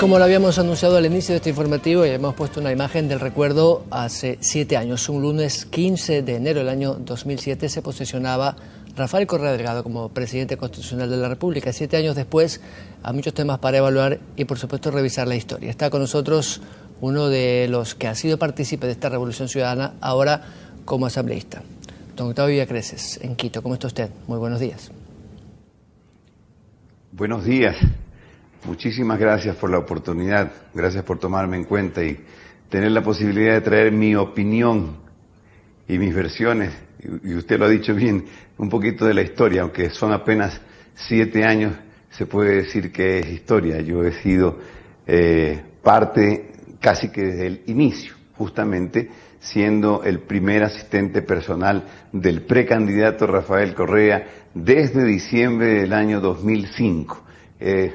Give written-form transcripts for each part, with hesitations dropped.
Como lo habíamos anunciado al inicio de este informativo, ya hemos puesto una imagen del recuerdo hace 7 años. Un lunes 15 de enero del año 2007 se posesionaba Rafael Correa Delgado como presidente constitucional de la República. 7 años después, hay muchos temas para evaluar y, por supuesto, revisar la historia. Está con nosotros uno de los que ha sido partícipe de esta revolución ciudadana, ahora como asambleísta. Don Octavio Villacreces, en Quito. ¿Cómo está usted? Muy buenos días. Buenos días. Muchísimas gracias por la oportunidad, gracias por tomarme en cuenta y tener la posibilidad de traer mi opinión y mis versiones, y usted lo ha dicho bien, un poquito de la historia, aunque son apenas 7 años, se puede decir que es historia. Yo he sido parte casi que desde el inicio, justamente siendo el primer asistente personal del precandidato Rafael Correa desde diciembre del año 2005.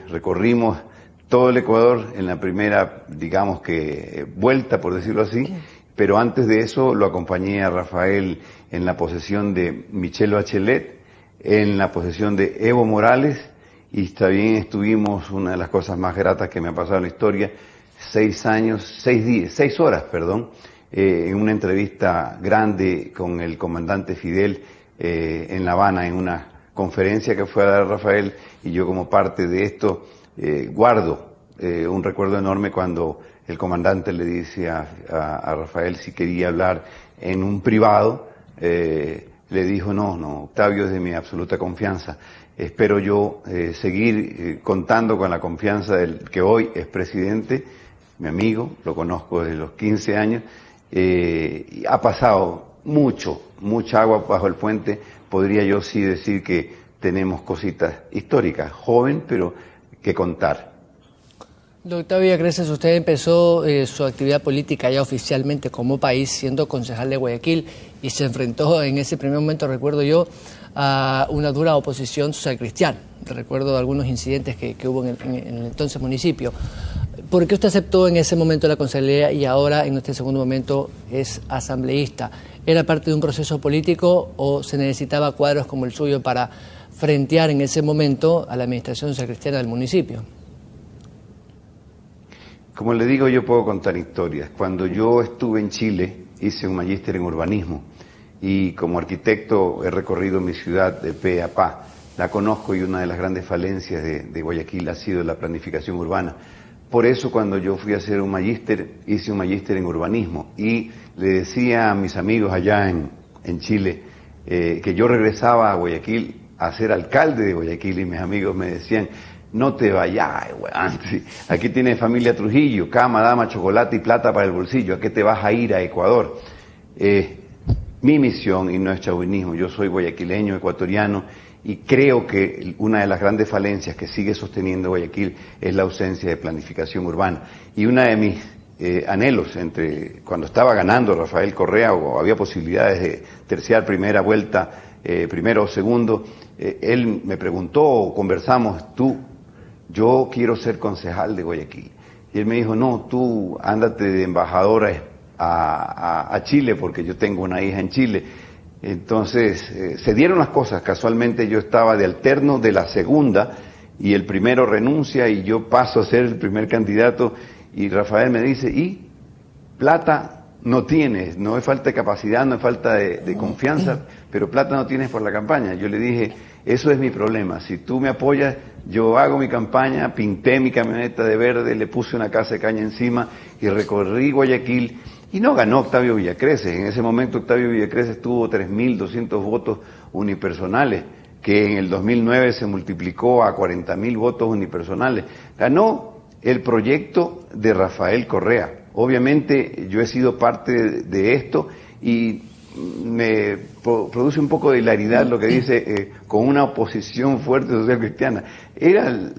Recorrimos todo el Ecuador en la primera, digamos que, vuelta, por decirlo así, pero antes de eso lo acompañé a Rafael en la posesión de Michelle Bachelet, en la posesión de Evo Morales, y también estuvimos, una de las cosas más gratas que me ha pasado en la historia, 6 horas, en una entrevista grande con el comandante Fidel en La Habana, en una conferencia que fue a dar Rafael, y yo como parte de esto guardo un recuerdo enorme cuando el comandante le dice a Rafael si quería hablar en un privado. Le dijo, no, Octavio es de mi absoluta confianza. Espero yo seguir contando con la confianza del que hoy es presidente, mi amigo, lo conozco desde los 15 años, y ha pasado mucha agua bajo el puente. Podría yo sí decir que tenemos cositas históricas, joven, pero que contar. Doctor Villacreces, usted empezó su actividad política ya oficialmente como país siendo concejal de Guayaquil y se enfrentó en ese primer momento, recuerdo yo, a una dura oposición socialcristiana. Recuerdo algunos incidentes que hubo en el entonces municipio. ¿Por qué usted aceptó en ese momento la concejalía y ahora en este segundo momento es asambleísta? ¿Era parte de un proceso político o se necesitaba cuadros como el suyo para frentear en ese momento a la administración socialcristiana del municipio? Como le digo, yo puedo contar historias. Cuando yo estuve en Chile, hice un magíster en urbanismo y como arquitecto he recorrido mi ciudad de pe a pa. La conozco y una de las grandes falencias de Guayaquil ha sido la planificación urbana. Por eso cuando yo fui a hacer un magíster, hice un magíster en urbanismo y le decía a mis amigos allá en Chile que yo regresaba a Guayaquil a ser alcalde de Guayaquil, y mis amigos me decían, no te vayas, aquí tiene familia Trujillo, cama, dama, chocolate y plata para el bolsillo, ¿a qué te vas a ir a Ecuador? Mi misión, y no es chauvinismo, yo soy guayaquileño, ecuatoriano, y creo que una de las grandes falencias que sigue sosteniendo Guayaquil es la ausencia de planificación urbana. Y una de mis anhelos, cuando estaba ganando Rafael Correa o había posibilidades de terciar primera vuelta, primero o segundo, él me preguntó, conversamos, yo quiero ser concejal de Guayaquil. Y él me dijo, no, tú ándate de embajadora a Chile, porque yo tengo una hija en Chile. Entonces, se dieron las cosas. Casualmente yo estaba de alterno de la segunda, y el primero renuncia y yo paso a ser el primer candidato, y Rafael me dice, ¿y plata no tienes? No es falta de capacidad, no es falta de confianza, pero plata no tienes por la campaña. Yo le dije, eso es mi problema, si tú me apoyas, yo hago mi campaña, pinté mi camioneta de verde, le puse una casa de caña encima y recorrí Guayaquil, y no ganó Octavio Villacreces. En ese momento Octavio Villacreces tuvo 3.200 votos unipersonales, que en el 2009 se multiplicó a 40.000 votos unipersonales. Ganó el proyecto de Rafael Correa. Obviamente yo he sido parte de esto y me produce un poco de hilaridad lo que dice con una oposición fuerte social cristiana.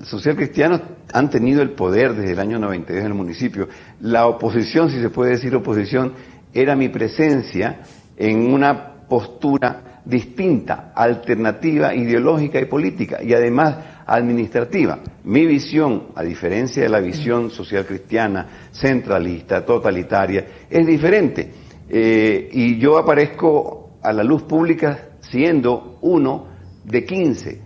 Social cristianos han tenido el poder desde el año 92 en el municipio. La oposición, si se puede decir oposición, era mi presencia en una postura distinta, alternativa, ideológica y política, y además administrativa. Mi visión, a diferencia de la visión social cristiana, centralista, totalitaria, es diferente. Y yo aparezco a la luz pública siendo uno de 15.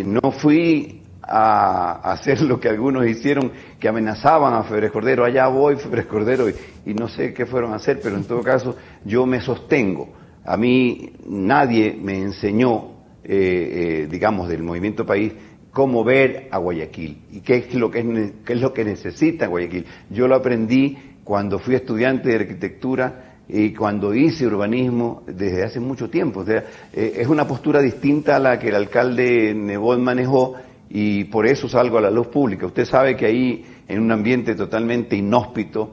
No fui a hacer lo que algunos hicieron, que amenazaban a Febres Cordero, allá voy Febres Cordero, y no sé qué fueron a hacer, pero en todo caso yo me sostengo. A mí nadie me enseñó, digamos, del Movimiento País, cómo ver a Guayaquil y qué es lo que necesita Guayaquil. Yo lo aprendí cuando fui estudiante de arquitectura y cuando hice urbanismo desde hace mucho tiempo. O sea, es una postura distinta a la que el alcalde Nebot manejó, y por eso salgo a la luz pública. Usted sabe que ahí, en un ambiente totalmente inhóspito,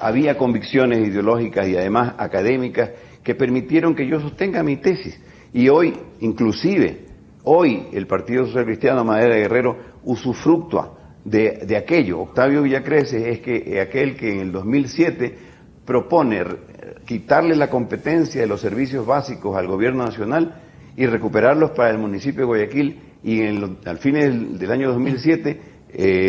había convicciones ideológicas y además académicas que permitieron que yo sostenga mi tesis. Y hoy, inclusive, hoy el Partido Social Cristiano Madera de Guerrero usufructúa de aquello. Octavio Villacreces es aquel que en el 2007 propone quitarle la competencia de los servicios básicos al gobierno nacional y recuperarlos para el municipio de Guayaquil, y al fin del año 2007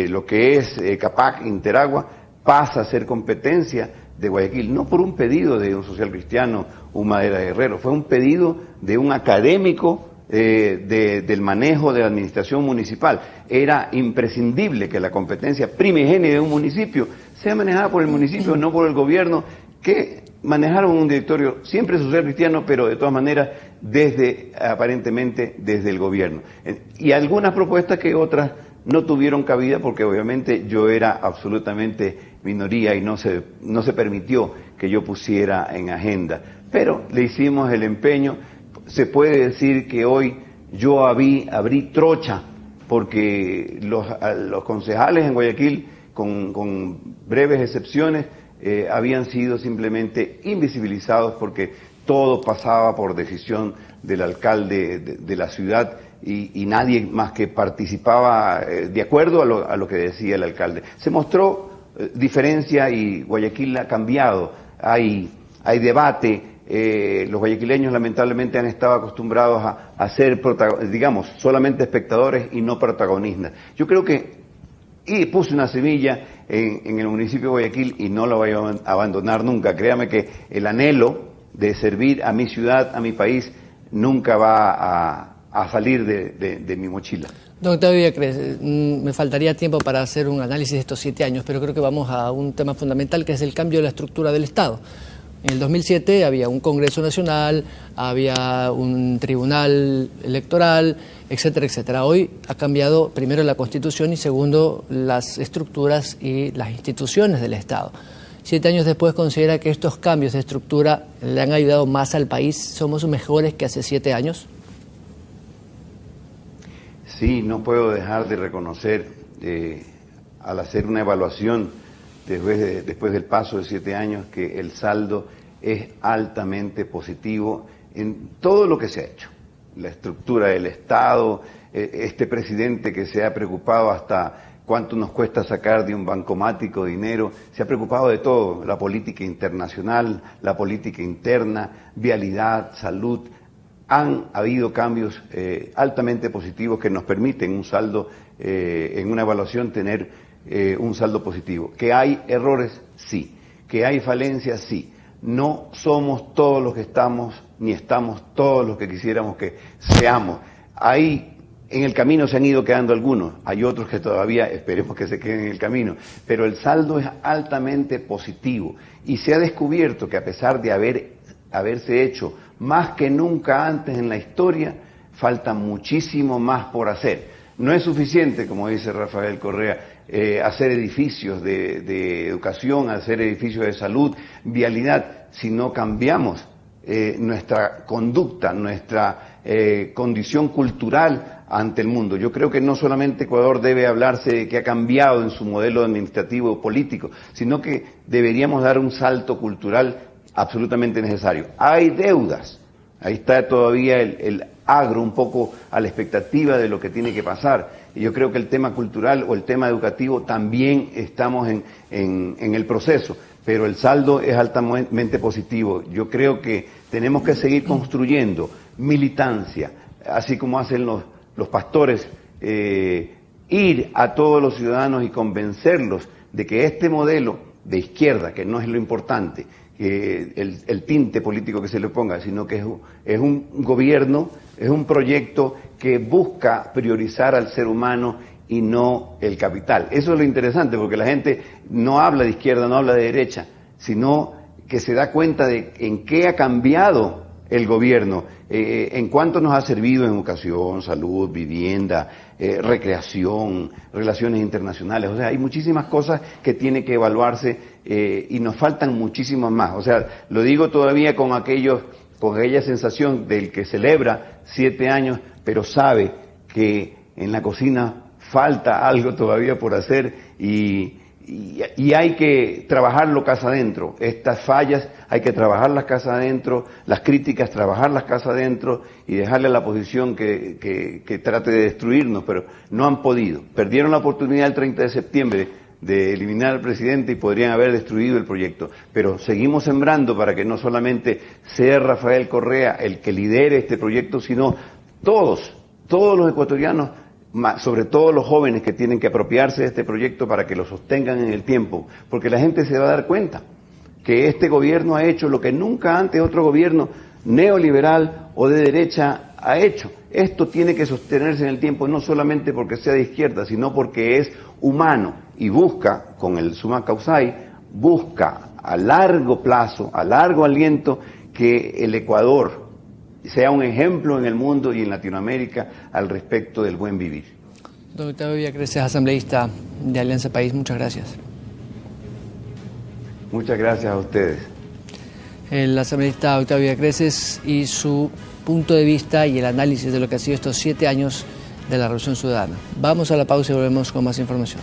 lo que es Capac Interagua pasa a ser competencia de Guayaquil, no por un pedido de un social cristiano, un Madera de Guerrero, fue un pedido de un académico del manejo de la administración municipal. Era imprescindible que la competencia primigenia de un municipio sea manejada por el municipio, no por el gobierno, que manejaron un directorio siempre social cristiano, pero de todas maneras aparentemente desde el gobierno. Y algunas propuestas que otras no tuvieron cabida porque obviamente yo era absolutamente minoría y no se permitió que yo pusiera en agenda. Pero le hicimos el empeño. Se puede decir que hoy yo abrí trocha, porque los concejales en Guayaquil, con breves excepciones, habían sido simplemente invisibilizados porque todo pasaba por decisión del alcalde de la ciudad y nadie más que participaba de acuerdo a lo que decía el alcalde. Se mostró diferencia y Guayaquil ha cambiado, hay debate. Los guayaquileños lamentablemente han estado acostumbrados a ser, digamos, solamente espectadores y no protagonistas. Yo creo que puse una semilla en el municipio de Guayaquil y no la voy a abandonar nunca. Créame que el anhelo de servir a mi ciudad, a mi país, nunca va a salir de mi mochila. Don Octavio Villacreces, me faltaría tiempo para hacer un análisis de estos 7 años, pero creo que vamos a un tema fundamental, que es el cambio de la estructura del Estado. En el 2007 había un Congreso Nacional, había un Tribunal Electoral, etcétera, etcétera. Hoy ha cambiado primero la Constitución y segundo las estructuras y las instituciones del Estado. 7 años después, ¿considera que estos cambios de estructura le han ayudado más al país? ¿Somos mejores que hace 7 años? Sí, no puedo dejar de reconocer, al hacer una evaluación después del paso de 7 años, que el saldo es altamente positivo en todo lo que se ha hecho. La estructura del Estado, este presidente que se ha preocupado hasta cuánto nos cuesta sacar de un bancomático dinero, se ha preocupado de todo: la política internacional, la política interna, vialidad, salud. Han habido cambios altamente positivos que nos permiten un saldo, en una evaluación, tener un saldo positivo. ¿Que hay errores? Sí. ¿Que hay falencias? Sí. No somos todos los que estamos, ni estamos todos los que quisiéramos que seamos. Ahí en el camino se han ido quedando algunos, hay otros que todavía esperemos que se queden en el camino, pero el saldo es altamente positivo y se ha descubierto que, a pesar de haberse hecho más que nunca antes en la historia, falta muchísimo más por hacer. No es suficiente, como dice Rafael Correa, hacer edificios de educación, hacer edificios de salud, vialidad, si no cambiamos nuestra conducta, nuestra condición cultural ante el mundo. Yo creo que no solamente Ecuador debe hablarse de que ha cambiado en su modelo administrativo o político, sino que deberíamos dar un salto cultural absolutamente necesario. Hay deudas, ahí está todavía el agro un poco a la expectativa de lo que tiene que pasar. Y yo creo que el tema cultural o el tema educativo también estamos en el proceso, pero el saldo es altamente positivo. Yo creo que tenemos que seguir construyendo militancia, así como hacen los pastores, ir a todos los ciudadanos y convencerlos de que este modelo de izquierda, que no es lo importante, el tinte político que se le ponga, sino que es un gobierno, es un proyecto que busca priorizar al ser humano y no el capital. Eso es lo interesante, porque la gente no habla de izquierda, no habla de derecha, sino que se da cuenta de en qué ha cambiado el gobierno, en cuánto nos ha servido en educación, salud, vivienda, recreación, relaciones internacionales. O sea, hay muchísimas cosas que tienen que evaluarse y nos faltan muchísimas más. O sea, lo digo todavía con aquella sensación del que celebra 7 años, pero sabe que en la cocina falta algo todavía por hacer y hay que trabajarlo casa adentro. Estas fallas hay que trabajarlas casa adentro, las críticas trabajarlas casa adentro y dejarle a la oposición que trate de destruirnos, pero no han podido. Perdieron la oportunidad el 30 de septiembre de eliminar al presidente y podrían haber destruido el proyecto, pero seguimos sembrando para que no solamente sea Rafael Correa el que lidere este proyecto, sino todos los ecuatorianos, sobre todo los jóvenes que tienen que apropiarse de este proyecto para que lo sostengan en el tiempo, porque la gente se va a dar cuenta que este gobierno ha hecho lo que nunca antes otro gobierno neoliberal o de derecha ha hecho. Esto tiene que sostenerse en el tiempo, no solamente porque sea de izquierda, sino porque es humano y busca, con el summa causai, busca a largo plazo, a largo aliento, que el Ecuador sea un ejemplo en el mundo y en Latinoamérica al respecto del buen vivir. Don Octavio Villacreces, asambleísta de Alianza País, muchas gracias. Muchas gracias a ustedes. El asambleísta Octavio Villacreces y su punto de vista y el análisis de lo que ha sido estos 7 años de la Revolución Ciudadana. Vamos a la pausa y volvemos con más información.